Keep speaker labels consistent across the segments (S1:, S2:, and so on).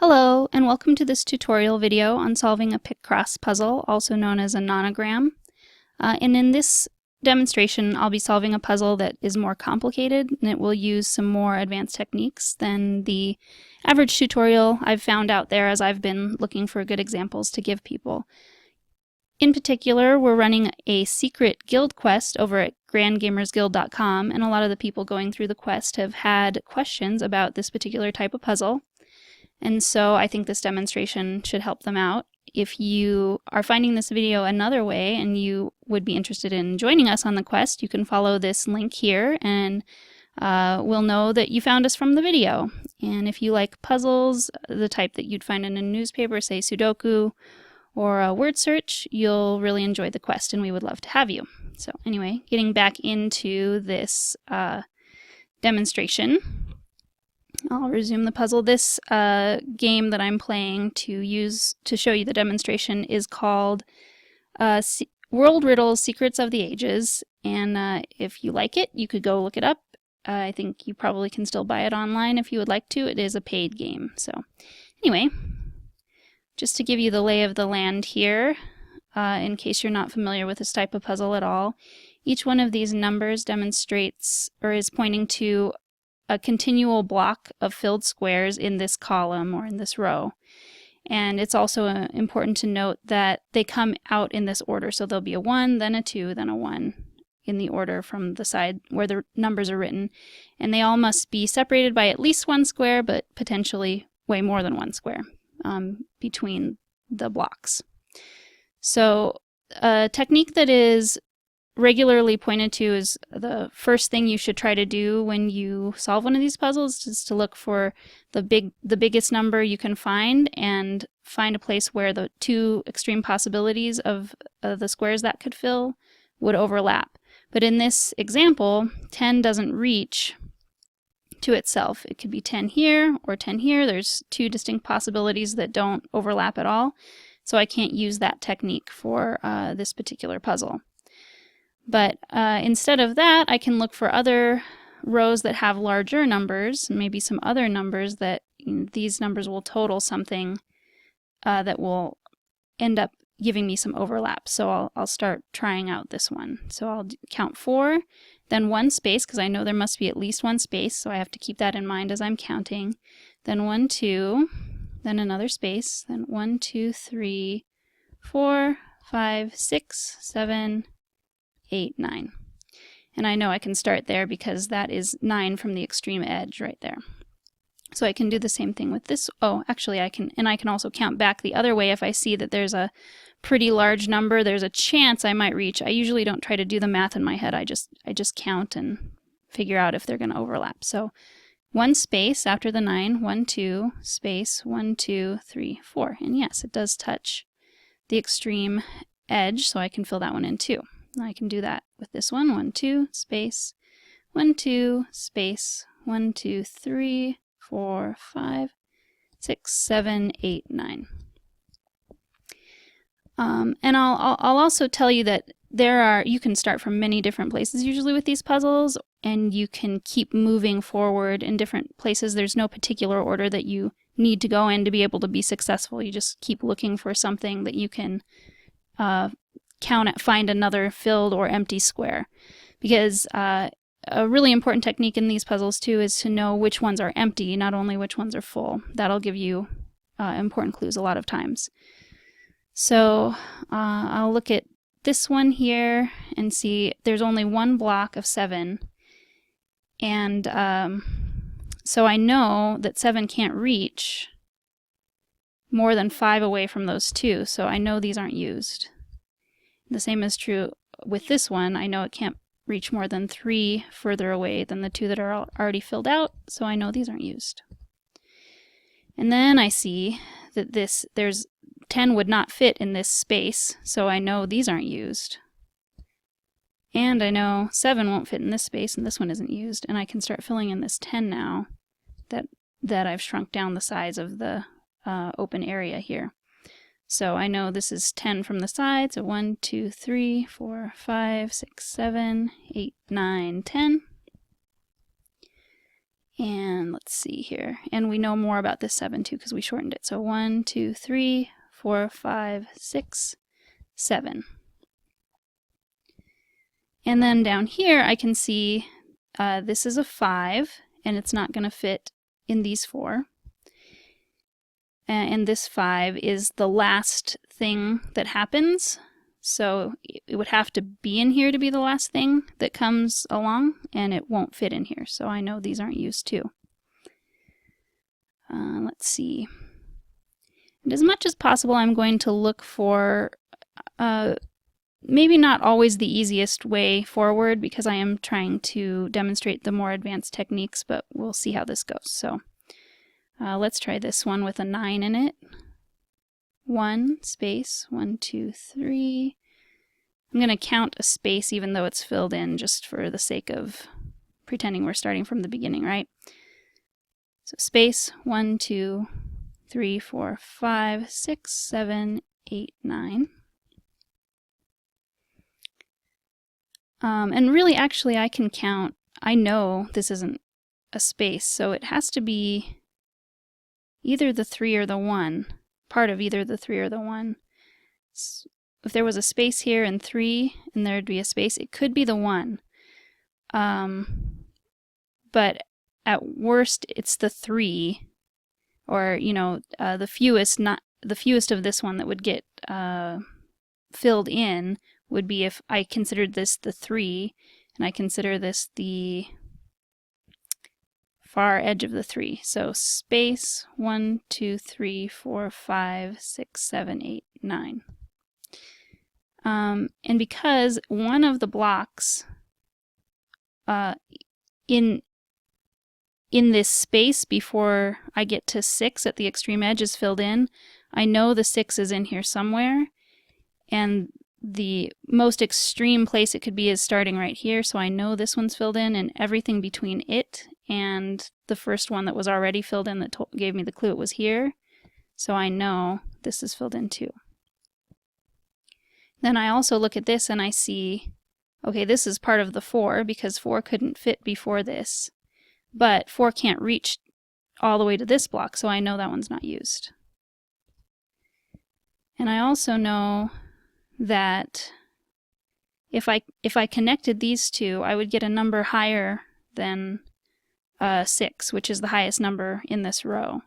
S1: Hello, and welcome to this tutorial video on solving a Picross puzzle, also known as a nonogram. And in this demonstration, I'll be solving a puzzle that is more complicated, and it will use some more advanced techniques than the average tutorial I've found out there as I've been looking for good examples to give people. In particular, we're running a secret guild quest over at grandgamersguild.com, and a lot of the people going through the quest have had questions about this particular type of puzzle. And so I think this demonstration should help them out. If you are finding this video another way and you would be interested in joining us on the quest, you can follow this link here and we'll know that you found us from the video. And if you like puzzles, the type that you'd find in a newspaper, say Sudoku or a word search, you'll really enjoy the quest and we would love to have you. So anyway, getting back into this demonstration. I'll resume the puzzle. This game that I'm playing to show you the demonstration is called World Riddles Secrets of the Ages, and if you like it, you could go look it up. I think you probably can still buy it online if you would like to. It is a paid game. So anyway, just to give you the lay of the land here, in case you're not familiar with this type of puzzle at all, each one of these numbers demonstrates or is pointing to a continual block of filled squares in this column or in this row. And it's also important to note that they come out in this order. So there'll be a 1, then a 2, then a 1 in the order from the side where the numbers are written. And they all must be separated by at least 1 square, but potentially way more than 1 square between the blocks. So a technique that is regularly pointed to is the first thing you should try to do when you solve one of these puzzles is to look for the biggest number you can find and find a place where the two extreme possibilities of the squares that could fill would overlap. But in this example, 10 doesn't reach to itself. It could be 10 here or 10 here. There's two distinct possibilities that don't overlap at all. So I can't use that technique for this particular puzzle. But instead of that, I can look for other rows that have larger numbers, maybe some other numbers that these numbers will total something that will end up giving me some overlap. So I'll start trying out this one. So I'll count 4, then 1 space, because I know there must be at least 1 space, so I have to keep that in mind as I'm counting. Then 1, 2, then another space, then 1, 2, 3, 4, 5, 6, 7, 8, 9. And I know I can start there because that is 9 from the extreme edge right there. So I can do the same thing with this. Oh, actually I can also count back the other way if I see that there's a pretty large number, there's a chance I might reach. I usually don't try to do the math in my head. I just count and figure out if they're going to overlap. So 1 space after the 9, 1, 2, space, 1, 2, 3, 4. And yes, it does touch the extreme edge, so I can fill that one in too. I can do that with this one. 1, 2, space, 1, 2, space, 1, 2, 3, 4, 5, 6, 7, 8, 9. And I'll also tell you that you can start from many different places usually with these puzzles, and you can keep moving forward in different places. There's no particular order that you need to go in to be able to be successful. You just keep looking for something that you can find another filled or empty square, because a really important technique in these puzzles too is to know which ones are empty, not only which ones are full. That'll give you important clues a lot of times. So I'll look at this one here and see there's only 1 block of 7, and so I know that 7 can't reach more than 5 away from those 2, so I know these aren't used. The same is true with this one. I know it can't reach more than 3 further away than the 2 that are already filled out, so I know these aren't used. And then I see that there's 10 would not fit in this space, so I know these aren't used. And I know 7 won't fit in this space, and this one isn't used, and I can start filling in this 10 now that I've shrunk down the size of the open area here. So I know this is 10 from the side, so 1, 2, 3, 4, 5, 6, 7, 8, 9, 10. And let's see here. And we know more about this 7 too because we shortened it. So 1, 2, 3, 4, 5, 6, 7. And then down here I can see this is a 5 and it's not going to fit in these 4. And this 5 is the last thing that happens. So it would have to be in here to be the last thing that comes along, and it won't fit in here. So I know these aren't used too. Let's see. And as much as possible, I'm going to look for maybe not always the easiest way forward because I am trying to demonstrate the more advanced techniques, but we'll see how this goes. So let's try this one with a 9 in it. 1 space, 1, 2, 3. I'm going to count a space even though it's filled in just for the sake of pretending we're starting from the beginning, right? So space, 1, 2, 3, 4, 5, 6, 7, 8, 9. And really, actually, I can count. I know this isn't a space, so it has to be either the 3 or the 1. Part of either the 3 or the 1. If there was a space here and 3, and there'd be a space, it could be the 1. But at worst, it's the 3, or the fewest of this one that would get filled in would be if I considered this the 3, and I consider this the far edge of the 3. So space 1, 2, 3, 4, 5, 6, 7, 8, 9. And because one of the blocks in this space before I get to 6 at the extreme edge is filled in, I know the 6 is in here somewhere, and the most extreme place it could be is starting right here, so I know this one's filled in, and everything between it and the first one that was already filled in that gave me the clue it was here, so I know this is filled in too. Then I also look at this and I see, okay, this is part of the 4 because 4 couldn't fit before this, but 4 can't reach all the way to this block, so I know that one's not used. And I also know that if I connected these two, I would get a number higher than 6, which is the highest number in this row.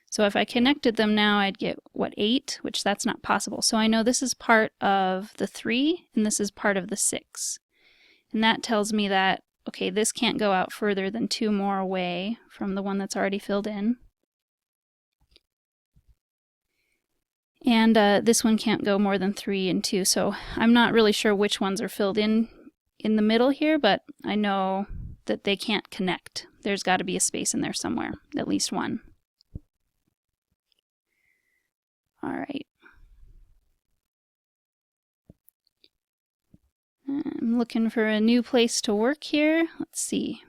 S1: So if I connected them now, I'd get, what, 8, which that's not possible. So I know this is part of the 3, and this is part of the 6. And that tells me that, okay, this can't go out further than 2 more away from the one that's already filled in. And this one can't go more than 3 and 2, so I'm not really sure which ones are filled in the middle here, but I know that they can't connect. There's got to be a space in there somewhere, at least one. All right. I'm looking for a new place to work here. Let's see.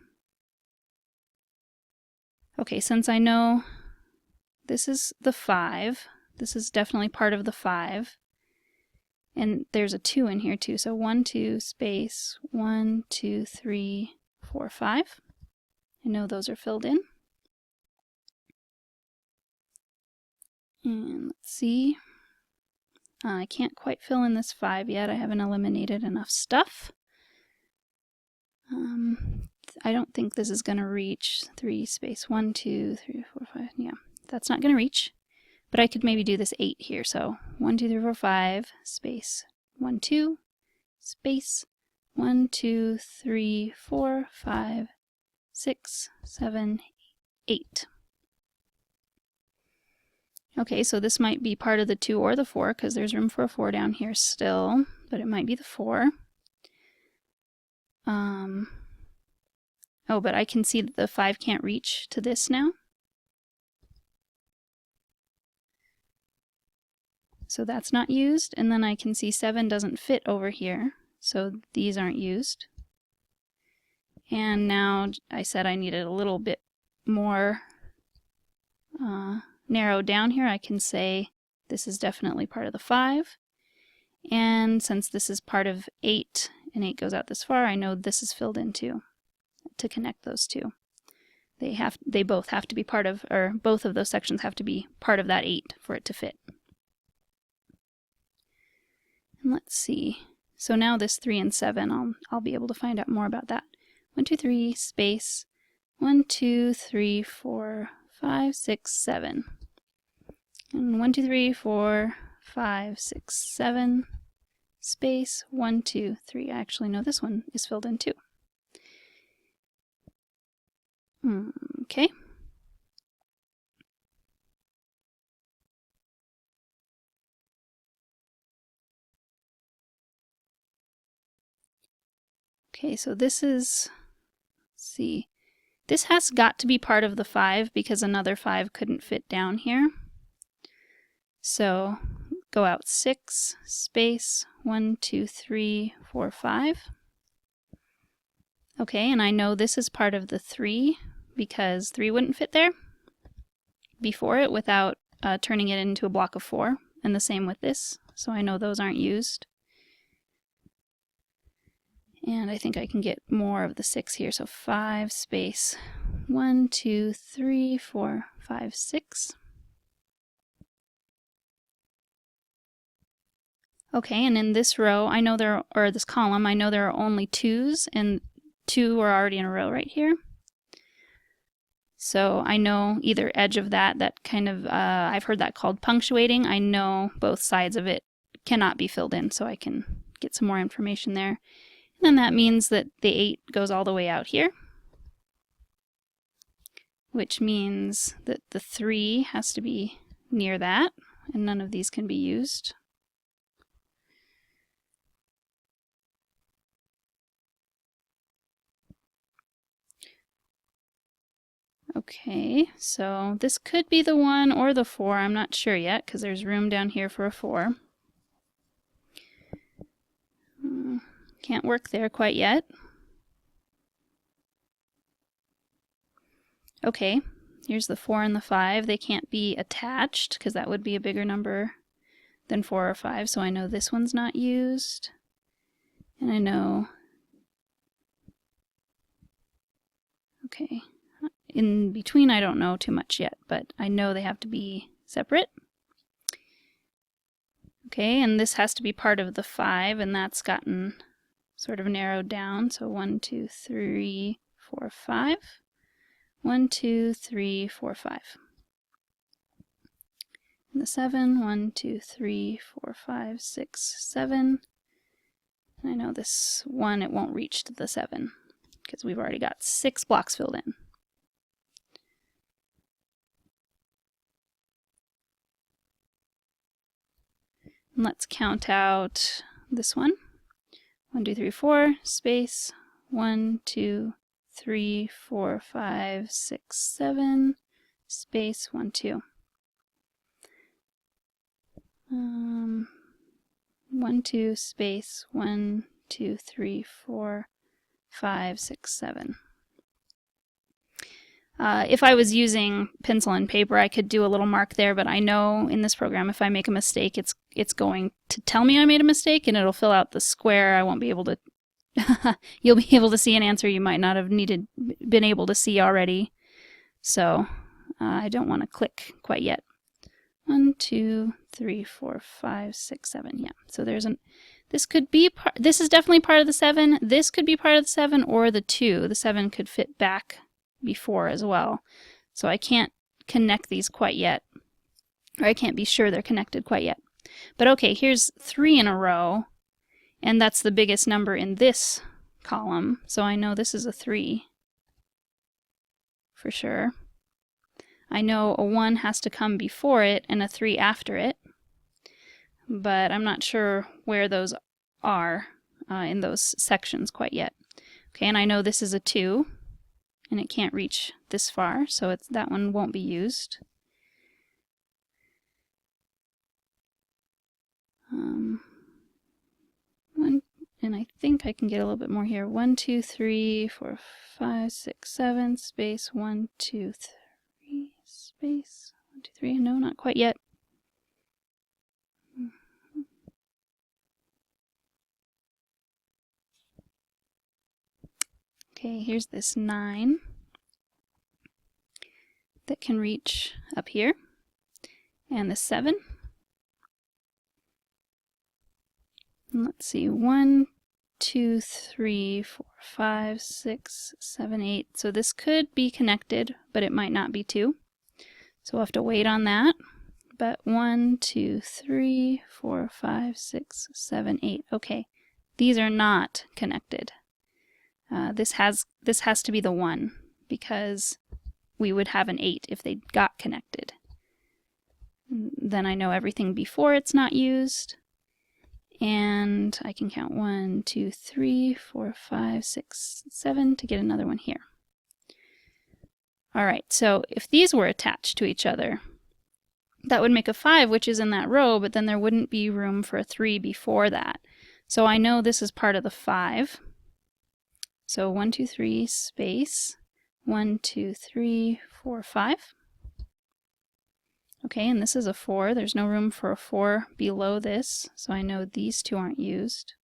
S1: Okay, since I know this is the 5, this is definitely part of the 5. And there's a 2 in here too. So 1, 2, space, 1, 2, 3, 4, 5. I know those are filled in. And let's see. I can't quite fill in this 5 yet. I haven't eliminated enough stuff. I don't think this is going to reach 3 space 1, 2, 3, 4, 5. Yeah, that's not going to reach. But I could maybe do this 8 here. So 1, 2, 3, 4, 5, space 1, 2, space 1, 2, 3, 4, 5, 6, 7, 8. Okay, so this might be part of the 2 or the 4 because there's room for a 4 down here still, but it might be the 4. Oh, but I can see that the 5 can't reach to this now. So that's not used, and then I can see 7 doesn't fit over here, so these aren't used. And now I said I needed a little bit more narrowed down here. I can say this is definitely part of the 5, and since this is part of 8 and 8 goes out this far, I know this is filled in too to connect those two. They both have to be part of, or both of those sections have to be part of that 8 for it to fit. And let's see. So now this 3 and 7, I'll be able to find out more about that. 1, 2, 3, space 1, 2, 3, 4, 5, 6, 7. And 1, 2, 3, 4, 5, 6, 7, space 1, 2, 3. I actually know this one is filled in too. Okay. Okay, so this is, let's see, this has got to be part of the 5 because another 5 couldn't fit down here. So go out 6, space 1, 2, 3, 4, 5. Okay, and I know this is part of the 3 because 3 wouldn't fit there before it without turning it into a block of 4, and the same with this, so I know those aren't used. And I think I can get more of the 6 here, so 5, space 1, 2, 3, 4, 5, 6. Okay, and in this row, I know there, or this column, I know there are only 2s, and 2 are already in a row right here. So I know either edge of that kind of, I've heard that called punctuating. I know both sides of it cannot be filled in, so I can get some more information there. And then that means that the 8 goes all the way out here, which means that the 3 has to be near that, and none of these can be used. Okay, so this could be the 1 or the 4. I'm not sure yet because there's room down here for a 4. Can't work there quite yet. Okay, here's the 4 and the 5. They can't be attached because that would be a bigger number than 4 or 5, so I know this one's not used. And I know, okay, in between I don't know too much yet, but I know they have to be separate. Okay, and this has to be part of the 5, and that's gotten sort of narrowed down. So 1, 2, 3, 4, 5. 1, 2, 3, 4, 5. And the 7, 1, 2, 3, 4, 5, 6, 7. And I know this one, it won't reach to the 7 because we've already got 6 blocks filled in. And let's count out this one. 1, 2, 3, 4, space 1, 2, 3, 4, 5, 6, 7, space 1, 2. 1, 2, space 1, 2, 3, 4, 5, 6, 7. If I was using pencil and paper, I could do a little mark there, but I know in this program if I make a mistake, it's going to tell me I made a mistake, and it'll fill out the square. I won't be able to you'll be able to see an answer you might not have been able to see already. So I don't want to click quite yet. 1, 2, 3, 4, 5, 6, 7. Yeah. So there's this could be this is definitely part of the 7. This could be part of the 7 or the 2. The 7 could fit back before as well. So I can't connect these quite yet. Or I can't be sure they're connected quite yet. But okay, here's 3 in a row, and that's the biggest number in this column. So I know this is a 3 for sure. I know a 1 has to come before it and a 3 after it, but I'm not sure where those are in those sections quite yet. Okay, and I know this is a 2, and it can't reach this far, so that one won't be used. And I think I can get a little bit more here. 1, 2, 3, 4, 5, 6, 7, space 1, 2, 3, space 1, 2, 3. No, not quite yet. Okay, here's this 9. that can reach up here, and the 7. And let's see, 1, 2, 3, 4, 5, 6, 7, 8. So this could be connected, but it might not be 2. So we'll have to wait on that. But 1, 2, 3, 4, 5, 6, 7, 8. Okay, these are not connected. This has to be the 1 because we would have an 8 if they got connected. Then I know everything before it's not used. And I can count 1, 2, 3, 4, 5, 6, 7 to get another one here. All right, so if these were attached to each other, that would make a 5, which is in that row, but then there wouldn't be room for a 3 before that. So I know this is part of the 5. So 1, 2, 3, space, 1, 2, 3, 4, 5. Okay, and this is a 4. There's no room for a 4 below this, so I know these two aren't used.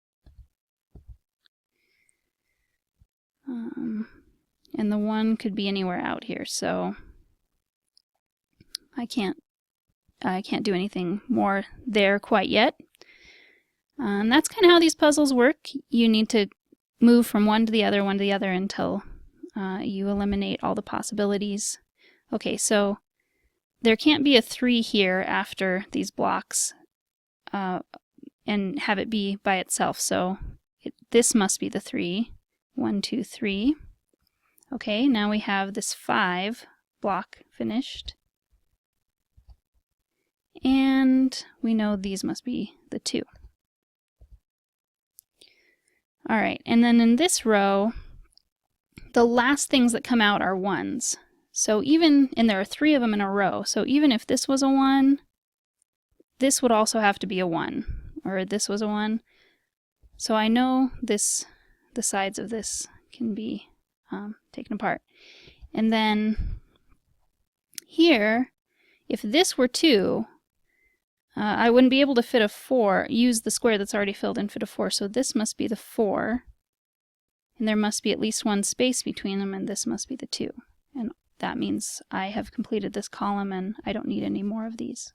S1: And the 1 could be anywhere out here, so I can't do anything more there quite yet. And that's kind of how these puzzles work. You need to move from one to the other until you eliminate all the possibilities. Okay, so there can't be a 3 here after these blocks and have it be by itself. So this must be the 3. 1, 2, 3. Okay, now we have this 5 block finished. And we know these must be the 2. All right, and then in this row, the last things that come out are 1s. So and there are 3 of them in a row, so even if this was a 1, this would also have to be a 1, or this was a 1. So I know the sides of this can be taken apart. And then here, if this were 2, I wouldn't be able to fit a 4, use the square that's already filled in, fit a 4, so this must be the 4, and there must be at least 1 space between them, and this must be the 2. And that means I have completed this column and I don't need any more of these.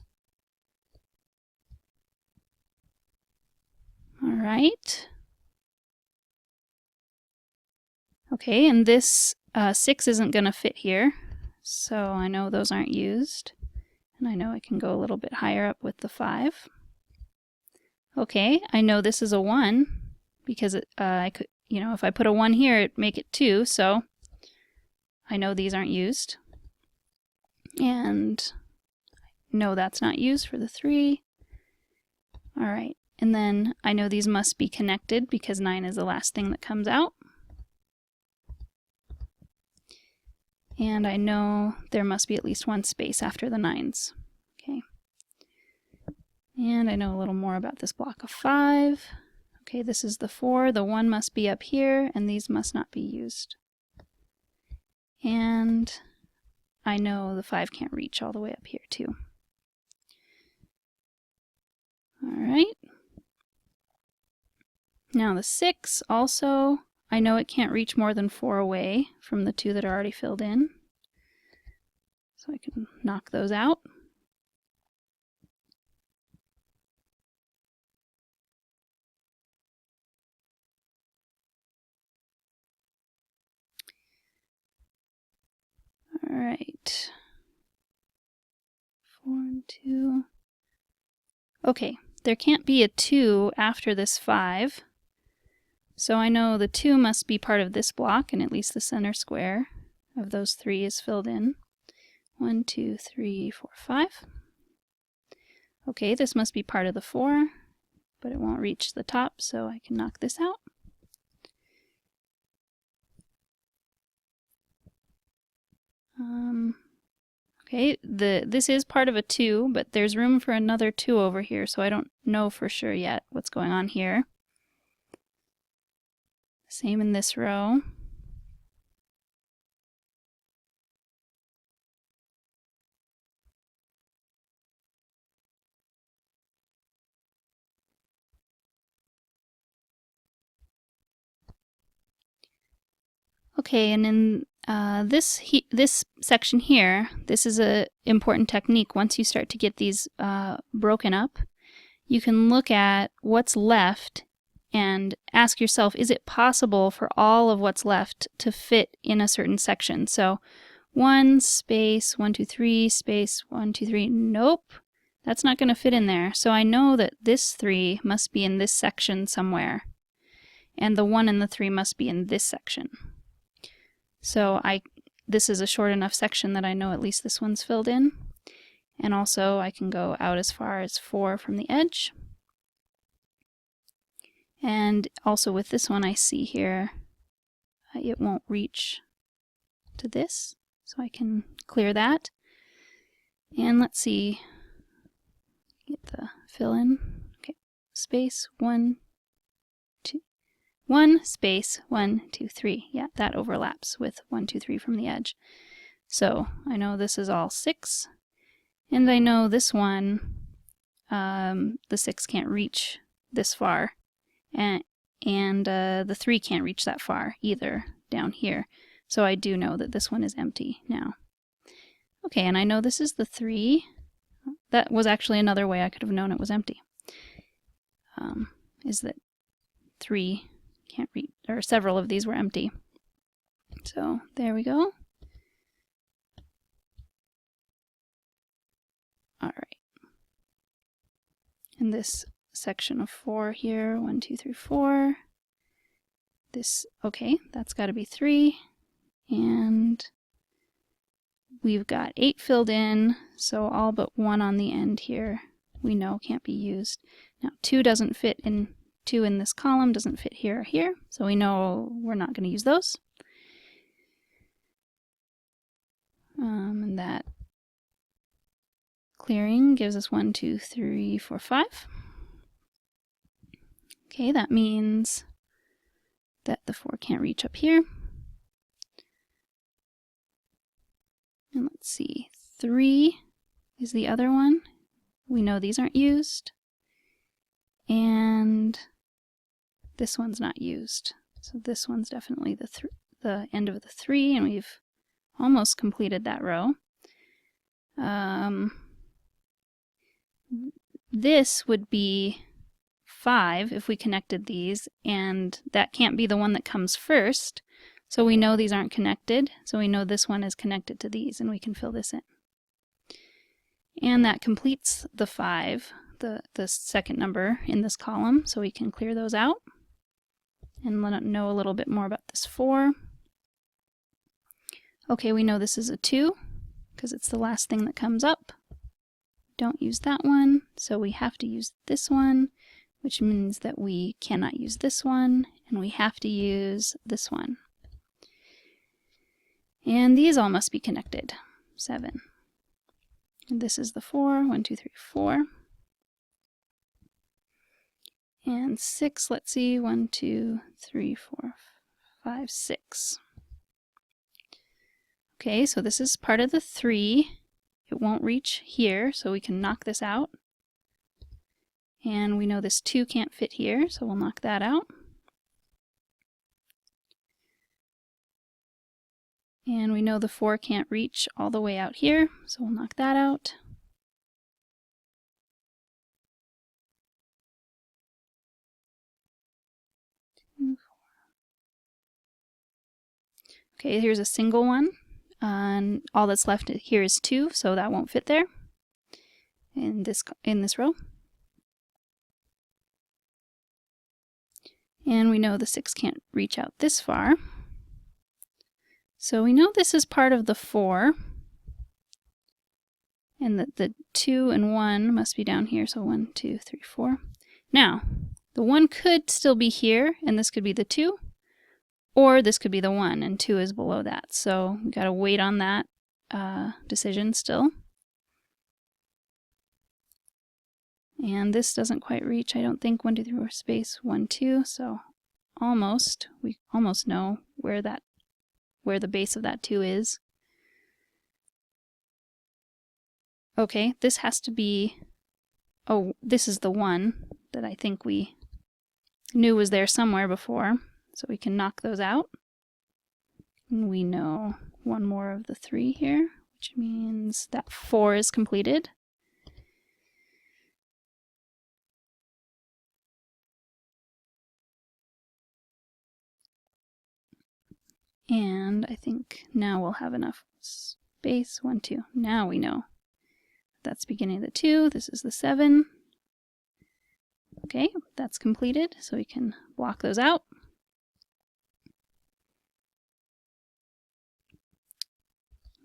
S1: All right. Okay, and this 6 isn't going to fit here, so I know those aren't used. And I know I can go a little bit higher up with the 5. Okay, I know this is a 1 because I could, if I put a 1 here, it'd make it 2, so I know these aren't used. And no, that's not used for the 3. All right, and then I know these must be connected because 9 is the last thing that comes out. And I know there must be at least 1 space after the 9s. Okay. And I know a little more about this block of 5. Okay, this is the 4. The 1 must be up here, and these must not be used. And I know the 5 can't reach all the way up here, too. All right. Now the 6 also, I know it can't reach more than 4 away from the 2 that are already filled in. So I can knock those out. All right. 4 and 2. Okay, there can't be a 2 after this 5. So I know the 2 must be part of this block, and at least the center square of those 3 is filled in. 1, 2, 3, 4, 5. Okay, this must be part of the 4, but it won't reach the top, so I can knock this out. Okay, this is part of a 2, but there's room for another 2 over here, so I don't know for sure yet what's going on here. Same in this row. Okay, and in This section here, this is an important technique. Once you start to get these broken up, you can look at what's left and ask yourself, is it possible for all of what's left to fit in a certain section? So 1 space 1 2 3 space 1 2 3, nope, that's not going to fit in there. So I know that this 3 must be in this section somewhere, and the 1 and the 3 must be in this section. So this is a short enough section that I know at least this one's filled in. And also I can go out as far as 4 from the edge. And also with this one I see here, it won't reach to this, so I can clear that. And let's see, get the fill in. Okay, space 1 2 1 space 1 2 3. Yeah, that overlaps with 1 2 3 from the edge. So I know this is all 6, and I know this one, the 6 can't reach this far, and the 3 can't reach that far either down here. So I do know that this one is empty now. Okay, and I know this is the 3. That was actually another way I could have known it was empty. Is that 3 can't reach, or several of these were empty. So there we go. All right. And this section of 4 here, 1 2 3 4. This, okay, that's got to be 3. And we've got 8 filled in, so all but 1 on the end here we know can't be used. Now 2 doesn't fit in, 2 in this column doesn't fit here or here, so we know we're not going to use those. And that clearing gives us 1 2 3 4 5. Okay, that means that the 4 can't reach up here. And let's see, 3 is the other one. We know these aren't used. And this one's not used. So this one's definitely the end of the 3, and we've almost completed that row. This would be 5 if we connected these, and that can't be the one that comes first. So we know these aren't connected, so we know this one is connected to these, and we can fill this in. And that completes the 5, the second number in this column, so we can clear those out and know a little bit more about this 4. Okay, we know this is a 2 because it's the last thing that comes up. Don't use that one, so we have to use this one, which means that we cannot use this one, and we have to use this one. And these all must be connected. 7. And this is the 4. 1 2 3 4. And 6, let's see, 1 2 3 4 5 6. Okay, so this is part of the 3. It won't reach here, so we can knock this out. And we know this 2 can't fit here, so we'll knock that out. And we know the 4 can't reach all the way out here, so we'll knock that out. Okay, here's a single one, and all that's left here is 2, so that won't fit there in this row. And we know the 6 can't reach out this far. So we know this is part of the 4, and that the 2 and 1 must be down here, so 1 2 3 4. Now, the 1 could still be here, and this could be the 2, or this could be the 1, and 2 is below that. So we gotta wait on that decision still. And this doesn't quite reach, I don't think, 1 2 3 4 space 1 2, so almost, we almost know where the base of that 2 is. Okay, this has to be, oh, this is the 1 that I think we knew was there somewhere before, so we can knock those out. And we know one more of the 3 here, which means that 4 is completed. And I think now we'll have enough space. 1, 2. Now we know. That's beginning of the 2. This is the 7. Okay, that's completed, so we can block those out.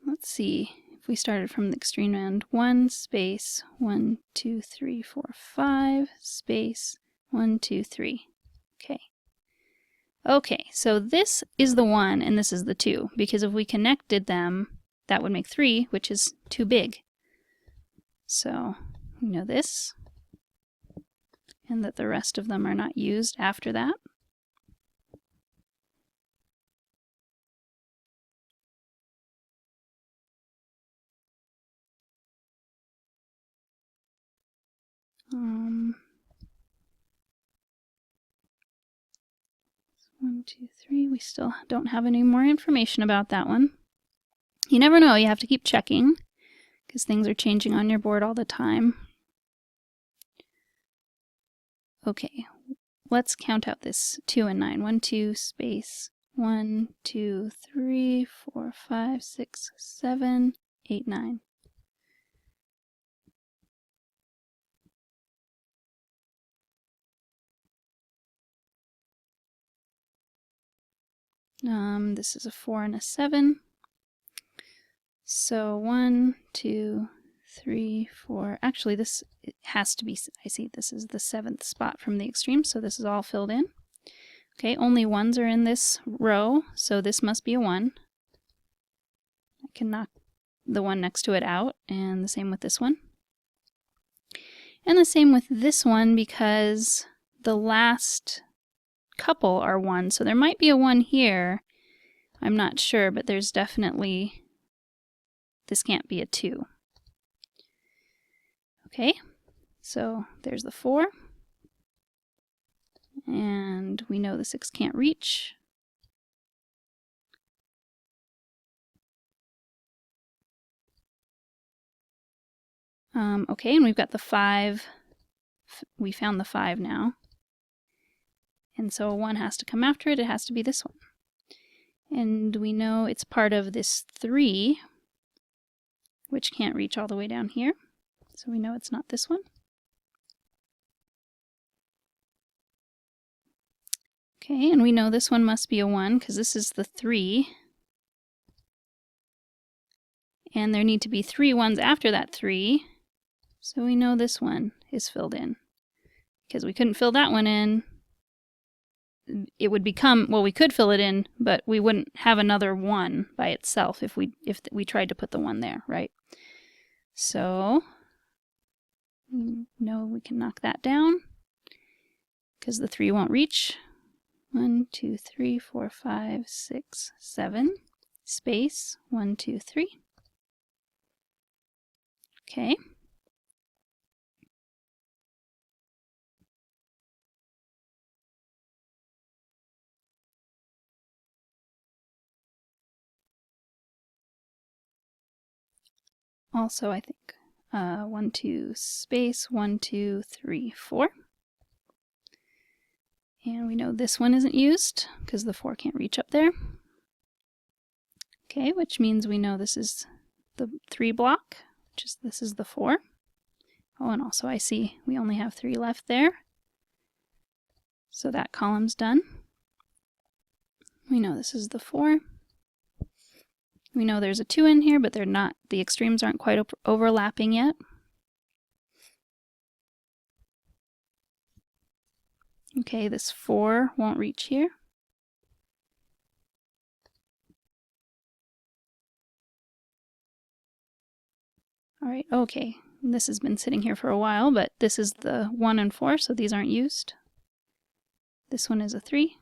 S1: Let's see if we started from the extreme end. 1 space 1, 2, 3, 4, 5 space 1, 2, 3. Okay. Okay, so this is the 1 and this is the 2, because if we connected them, that would make 3, which is too big. So we know this, and that the rest of them are not used after that. One, two, three. We still don't have any more information about that one. You never know. You have to keep checking because things are changing on your board all the time. Okay, let's count out this 2 and 9. 1, 2, space 1, 2, 3, 4, 5, 6, 7, 8, 9. This is a 4 and a 7. So 1, 2, 3, 4. Actually, this has to be, I see this is the 7th spot from the extreme, so this is all filled in. Okay, only 1s are in this row, so this must be a 1. I can knock the one next to it out, and the same with this one. And the same with this one, because the last couple are 1, so there might be a 1 here. I'm not sure, but there's definitely, this can't be a 2. Okay, so there's the 4. And we know the 6 can't reach. Okay, and we've got the 5. We found the 5 now. And so a 1 has to come after it. It has to be this one. And we know it's part of this 3, which can't reach all the way down here. So we know it's not this one. Okay, and we know this one must be a 1 because this is the 3. And there need to be 3 1s after that 3. So we know this one is filled in. Because we couldn't fill that one in, it would become, well, we could fill it in, but we wouldn't have another 1 by itself if we tried to put the 1 there, right? So we know we can knock that down because the 3 won't reach. 1, 2, 3, 4, 5, 6, 7, space 1, 2, 3. Okay. Also, I think 1, 2, space 1, 2, 3, 4. And we know this one isn't used because the 4 can't reach up there. Okay, which means we know this is the 3 block, which is this is the 4. Oh, and also I see we only have 3 left there. So that column's done. We know this is the 4. We know there's a 2 in here, but they're not, the extremes aren't quite overlapping yet. Okay, this 4 won't reach here. All right, okay, this has been sitting here for a while, but this is the 1 and 4, so these aren't used. This one is a 3.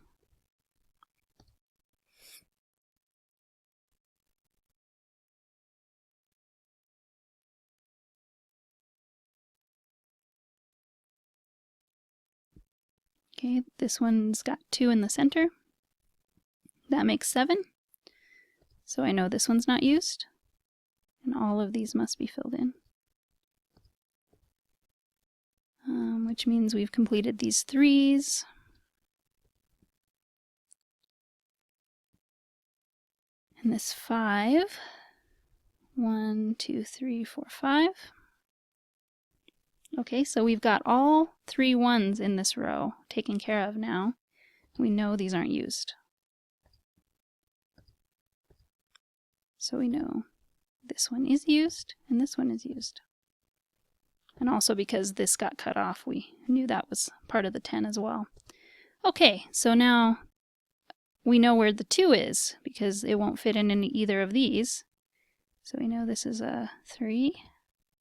S1: Okay, this one's got 2 in the center. That makes 7. So I know this one's not used, and all of these must be filled in. Which means we've completed these 3s. And this 5. 1, 2, 3, 4, 5. Okay, so we've got all 3 1s in this row taken care of now. We know these aren't used. So we know this one is used and this one is used. And also because this got cut off, we knew that was part of the 10 as well. Okay, so now we know where the 2 is because it won't fit in either of these. So we know this is a 3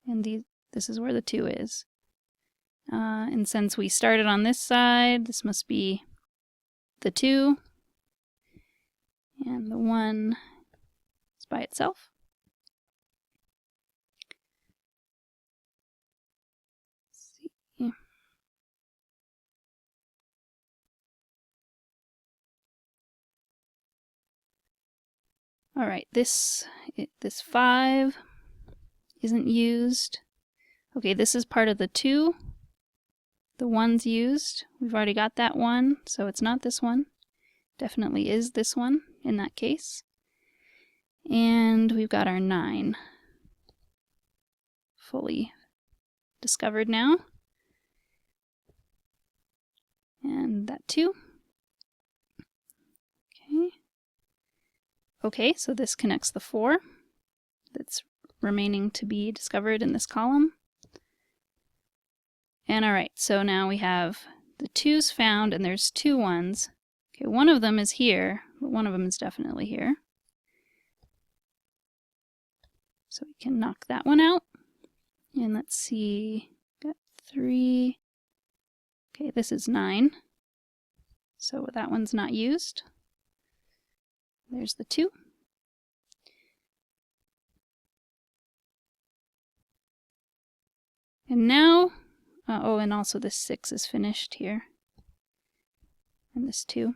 S1: and this is where the 2 is. And since we started on this side, this must be the 2. And the 1 is by itself. All right, this 5 isn't used. Okay, this is part of the 2. The 1's used. We've already got that 1, so it's not this one. Definitely is this one in that case. And we've got our 9 fully discovered now. And that 2. Okay. Okay, so this connects the 4 that's remaining to be discovered in this column. And alright, so now we have the 2's found and there's 2 1s. Okay, one of them is here, but one of them is definitely here. So we can knock that one out. And let's see, got 3. Okay, this is 9. So that one's not used. There's the 2. And now, oh, and also this 6 is finished here. And this 2.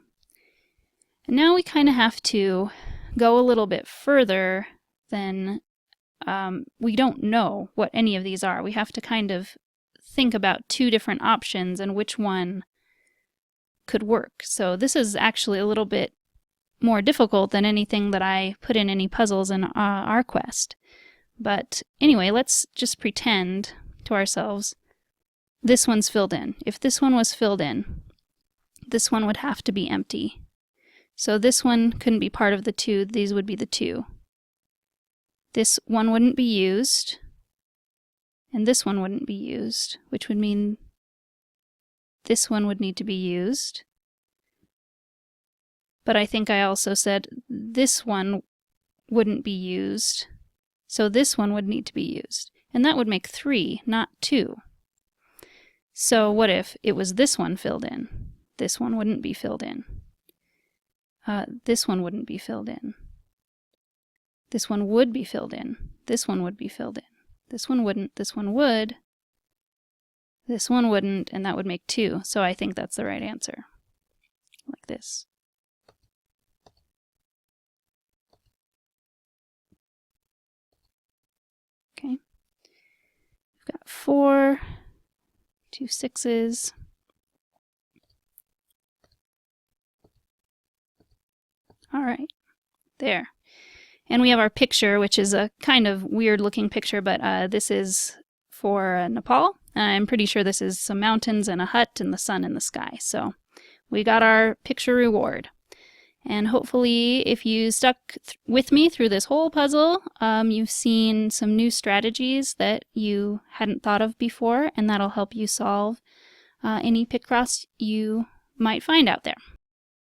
S1: And now we kind of have to go a little bit further than, we don't know what any of these are. We have to kind of think about 2 different options and which one could work. So this is actually a little bit more difficult than anything that I put in any puzzles in our quest. But anyway, let's just pretend to ourselves this one's filled in. If this one was filled in, this one would have to be empty. So this one couldn't be part of the 2, these would be the 2. This one wouldn't be used, and this one wouldn't be used, which would mean this one would need to be used. But I think I also said this one wouldn't be used, so this one would need to be used. And that would make 3, not 2. So what if it was this one filled in? This one wouldn't be filled in. This one wouldn't be filled in. This one would be filled in. This one would be filled in. This one wouldn't. This one would. This one wouldn't, and that would make 2. So I think that's the right answer. Like this. Okay. We've got 4, 2 6s. All right, there. And we have our picture, which is a kind of weird looking picture, but this is for Nepal. I'm pretty sure this is some mountains and a hut and the sun in the sky. So we got our picture reward. And hopefully if you stuck with me through this whole puzzle, you've seen some new strategies that you hadn't thought of before, and that'll help you solve any Picross you might find out there.